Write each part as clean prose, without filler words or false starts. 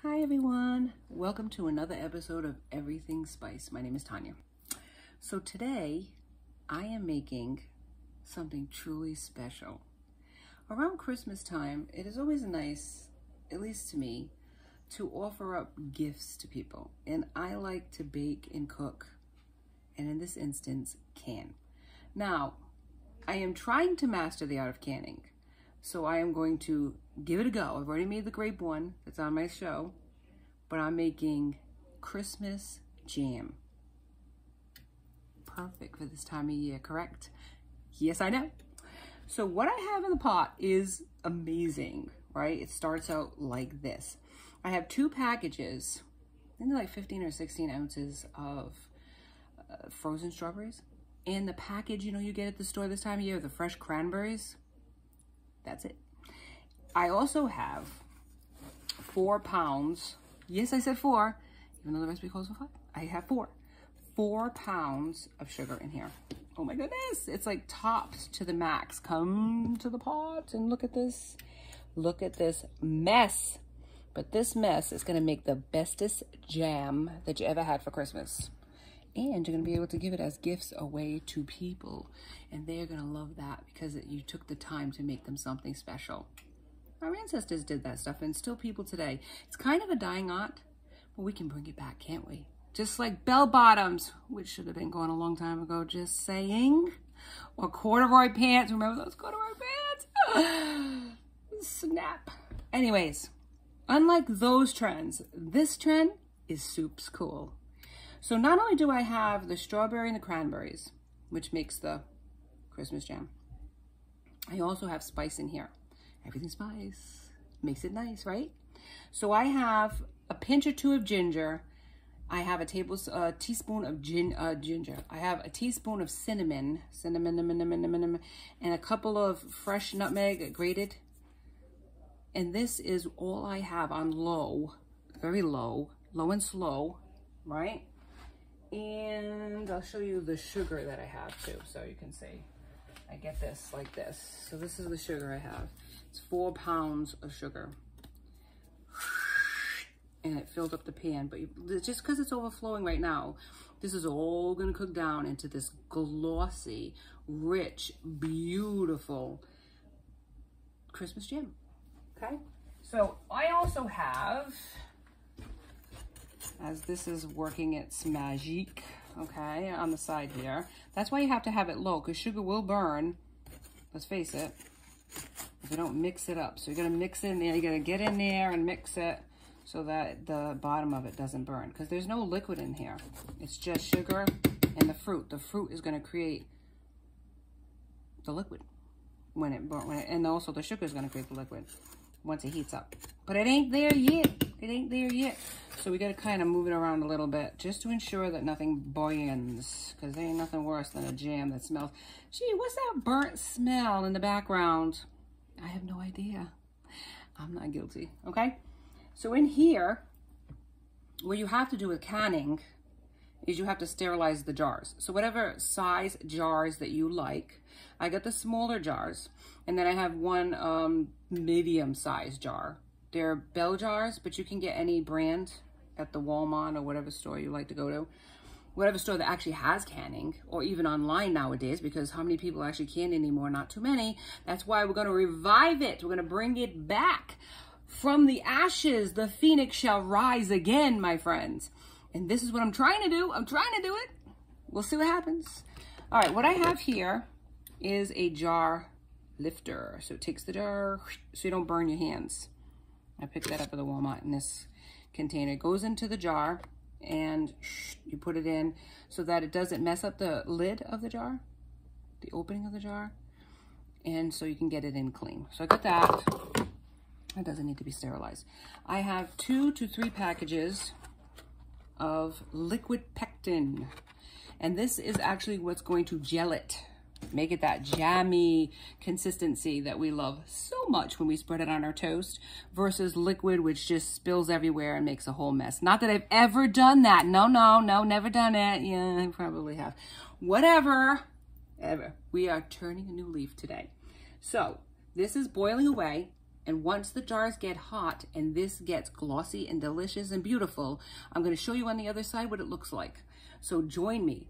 Hi everyone, welcome to another episode of Everything Spice. My name is Tanya. So today I am making something truly special. Around Christmas time, it is always nice, at least to me, to offer up gifts to people. And I like to bake and cook, and in this instance, can. Now, I am trying to master the art of canning. So I am going to give it a go. I've already made the grape one that's on my show, but I'm making Christmas jam. Perfect for this time of year, correct? Yes, I know. So what I have in the pot is amazing, right? It starts out like this. I have two packages, I think they're like 15 or 16 ounces of frozen strawberries. And the package, you know, you get at the store this time of year, the fresh cranberries. That's it. I also have 4 pounds. Yes, I said 4, even though the recipe calls for 5. I have 4 pounds of sugar in here. Oh my goodness, it's like topped to the max. Come to the pot and look at this. Look at this mess. But this mess is gonna make the bestest jam that you ever had for Christmas. And you're gonna be able to give it as gifts away to people. And they're gonna love that because you took the time to make them something special. Our ancestors did that stuff and still people today. It's kind of a dying art, but we can bring it back, can't we? Just like bell bottoms, which should have been gone a long time ago, just saying. Or corduroy pants, remember those corduroy pants? Snap. Anyways, unlike those trends, this trend is soups cool. So not only do I have the strawberry and the cranberries, which makes the Christmas jam, I also have spice in here. Everything spice makes it nice, right? So I have a pinch or 2 of ginger. I have a teaspoon of ginger. I have a teaspoon of cinnamon, and a couple of fresh nutmeg grated. And this is all I have on low, very low and slow, right? And I'll show you the sugar that I have too, so you can see. I get this like this. So this is the sugar I have. It's 4 pounds of sugar. And it fills up the pan, but just because it's overflowing right now, this is all gonna cook down into this glossy, rich, beautiful Christmas jam, okay? So I also have, as this is working its magic, okay, on the side here. That's why you have to have it low, because sugar will burn, let's face it, if you don't mix it up. So you're gonna mix it in there, you gotta get in there and mix it so that the bottom of it doesn't burn, because there's no liquid in here. It's just sugar and the fruit. The fruit is gonna create the liquid and also the sugar is gonna create the liquid once it heats up. But it ain't there yet. It ain't there yet. So we gotta kind of move it around a little bit just to ensure that nothing burns, because there ain't nothing worse than a jam that smells. Gee, what's that burnt smell in the background? I have no idea. I'm not guilty, okay? So in here, what you have to do with canning is you have to sterilize the jars. So whatever size jars that you like, I got the smaller jars, and then I have one medium-sized jar. They're bell jars, but you can get any brand at the Walmart or whatever store you like to go to. Whatever store that actually has canning, or even online nowadays, because how many people actually can anymore? Not too many. That's why we're gonna revive it. We're gonna bring it back. From the ashes, the phoenix shall rise again, my friends. And this is what I'm trying to do. I'm trying to do it. We'll see what happens. All right, what I have here is a jar lifter. So it takes the jar so you don't burn your hands. I picked that up at the Walmart in this container. It goes into the jar and you put it in so that it doesn't mess up the lid of the jar, the opening of the jar, and so you can get it in clean. So I got that. It doesn't need to be sterilized. I have 2 to 3 packages of liquid pectin. And this is actually what's going to gel it. Make it that jammy consistency that we love so much when we spread it on our toast, versus liquid, which just spills everywhere and makes a whole mess. Not that I've ever done that. No, never done it. Yeah, I probably have. Whatever. Ever. We are turning a new leaf today. So this is boiling away. And once the jars get hot and this gets glossy and delicious and beautiful, I'm going to show you on the other side what it looks like. So join me.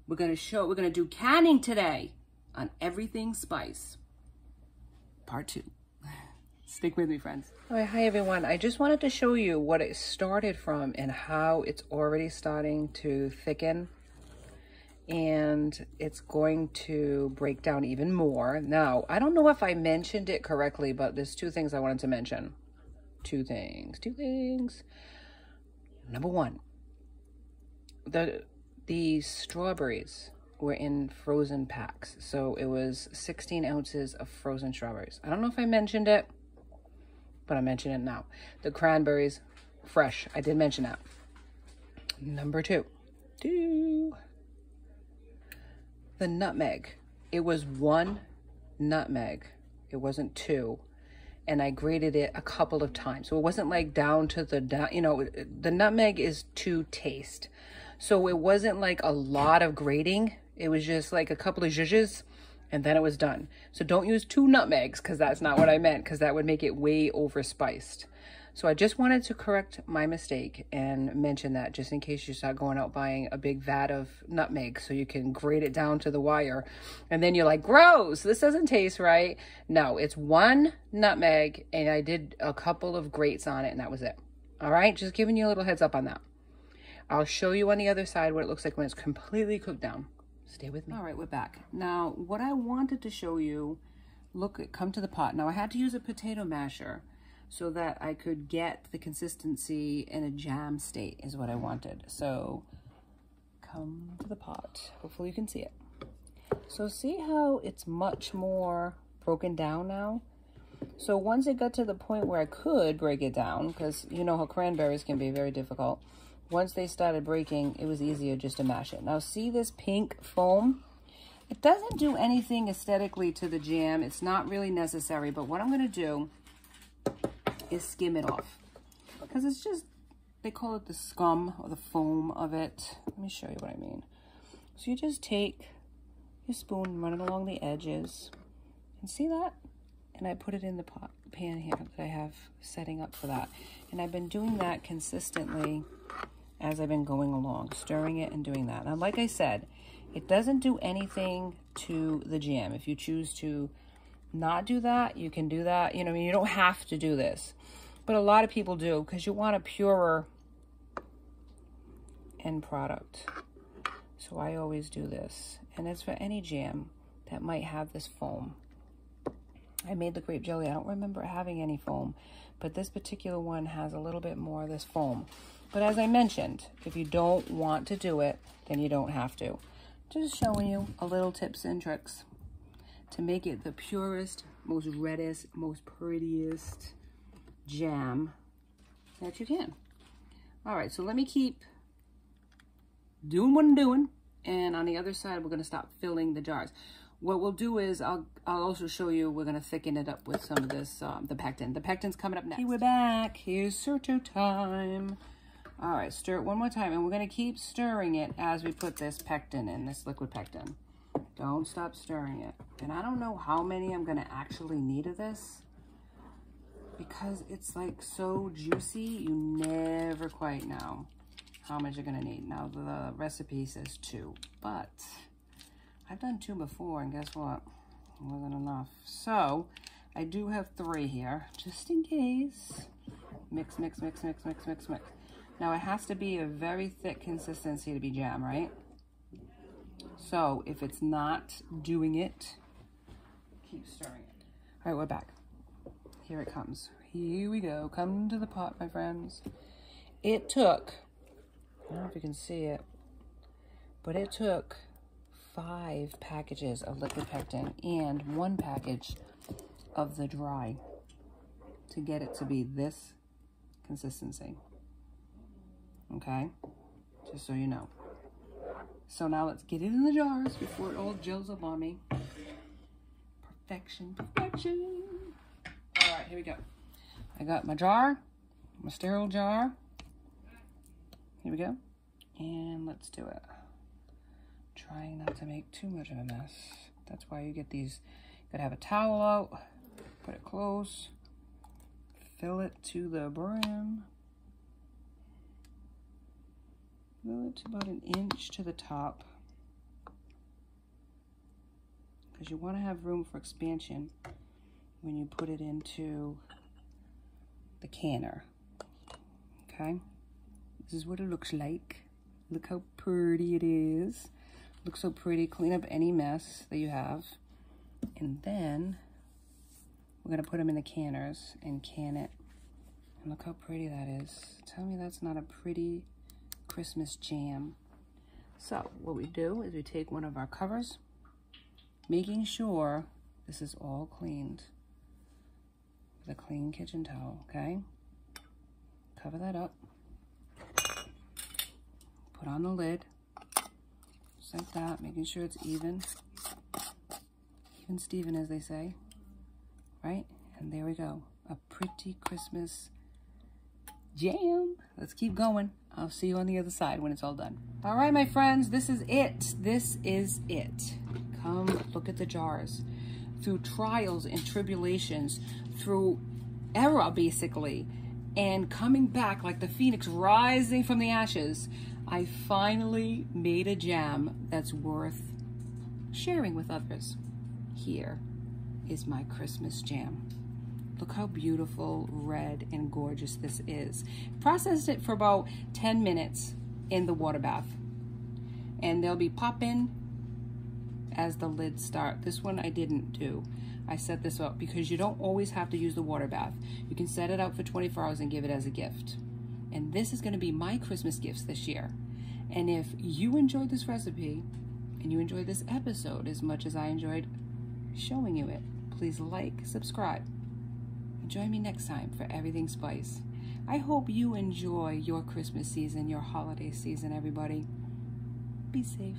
We're going to do canning today on everything spice. Part 2. Stick with me, friends. All right, hi everyone. I just wanted to show you what it started from and how it's already starting to thicken. And it's going to break down even more. Now, I don't know if I mentioned it correctly, but there's 2 things I wanted to mention. 2 things. Number 1, the strawberries were in frozen packs. So it was 16 ounces of frozen strawberries. I don't know if I mentioned it, but I mention it now. The cranberries, fresh. I did mention that. Number 2. The nutmeg. It was 1 nutmeg. It wasn't 2. And I grated it a couple of times. So it wasn't like down to the, you know, the nutmeg is to taste. So it wasn't like a lot of grating. It was just like a couple of zhuzhes and then it was done. So don't use 2 nutmegs because that's not what I meant, because that would make it way overspiced. So I just wanted to correct my mistake and mention that just in case you start going out buying a big vat of nutmeg so you can grate it down to the wire. And then you're like, gross, this doesn't taste right. No, it's 1 nutmeg and I did a couple of grates on it and that was it. All right, just giving you a little heads up on that. I'll show you on the other side what it looks like when it's completely cooked down. Stay with me. All right, we're back. Now, what I wanted to show you, look, come to the pot. Now, I had to use a potato masher so that I could get the consistency in a jam state is what I wanted. So come to the pot. Hopefully you can see it. So see how it's much more broken down now? So once it got to the point where I could break it down, because you know how cranberries can be very difficult, once they started breaking, it was easier just to mash it. Now see this pink foam? It doesn't do anything aesthetically to the jam. It's not really necessary, but what I'm gonna do is skim it off because it's just, they call it the scum or the foam of it. Let me show you what I mean. So you just take your spoon and run it along the edges and see that? And I put it in the pan here that I have setting up for that. And I've been doing that consistently as I've been going along, stirring it and doing that. Now, like I said, it doesn't do anything to the jam. If you choose to not do that, you can do that. You know, I mean, you don't have to do this, but a lot of people do because you want a purer end product. So I always do this, and it's for any jam that might have this foam. I made the grape jelly. I don't remember having any foam, but this particular one has a little bit more of this foam. But as I mentioned, if you don't want to do it, then you don't have to. Just showing you a little tips and tricks to make it the purest, most reddest, most prettiest jam that you can. All right, so let me keep doing what I'm doing. And on the other side, we're gonna stop filling the jars. What we'll do is I'll also show you, we're gonna thicken it up with some of this, the pectin. The pectin's coming up next. Okay, we're back. Here's Serto time. All right, stir it one more time, and we're gonna keep stirring it as we put this pectin in, this liquid pectin. Don't stop stirring it. And I don't know how many I'm gonna actually need of this because it's like so juicy, you never quite know how much you're gonna need. Now the recipe says 2, but I've done 2 before, and guess what? It wasn't enough. So I do have 3 here, just in case. Mix, mix, mix, mix, mix, mix, mix. Now it has to be a very thick consistency to be jam, right? So if it's not doing it, keep stirring it. All right, we're back. Here it comes. Here we go. Come to the pot, my friends. It took, I don't know if you can see it, but it took 5 packages of liquid pectin and 1 package of the dry to get it to be this consistency. Okay, just so you know. So now let's get it in the jars before it all gels up on me. Perfection, perfection. All right, here we go. I got my jar, my sterile jar. Here we go. And let's do it. Trying not to make too much of a mess. That's why you get these. You gotta have a towel out, put it close. Fill it to the brim. Fill it to about 1 inch to the top. Because you want to have room for expansion when you put it into the canner. Okay? This is what it looks like. Look how pretty it is. Looks so pretty. Clean up any mess that you have. And then we're going to put them in the canners and can it. And look how pretty that is. Tell me that's not a pretty Christmas jam. So what we do is we take one of our covers, making sure this is all cleaned with a clean kitchen towel, okay? Cover that up. Put on the lid, just like that, making sure it's even. Even Steven, as they say, right? And there we go, a pretty Christmas jam. Let's keep going. I'll see you on the other side when it's all done. All right, my friends, this is it. This is it. Come look at the jars. Through trials and tribulations, through error, basically, and coming back like the phoenix rising from the ashes, I finally made a jam that's worth sharing with others. Here is my Christmas jam. Look how beautiful, red, and gorgeous this is. Processed it for about 10 minutes in the water bath. And they'll be popping as the lids start. This one I didn't do. I set this up because you don't always have to use the water bath. You can set it up for 24 hours and give it as a gift. And this is going to be my Christmas gifts this year. And if you enjoyed this recipe and you enjoyed this episode as much as I enjoyed showing you it, please like, subscribe. Join me next time for Everything Spice. I hope you enjoy your Christmas season, your holiday season, everybody. Be safe.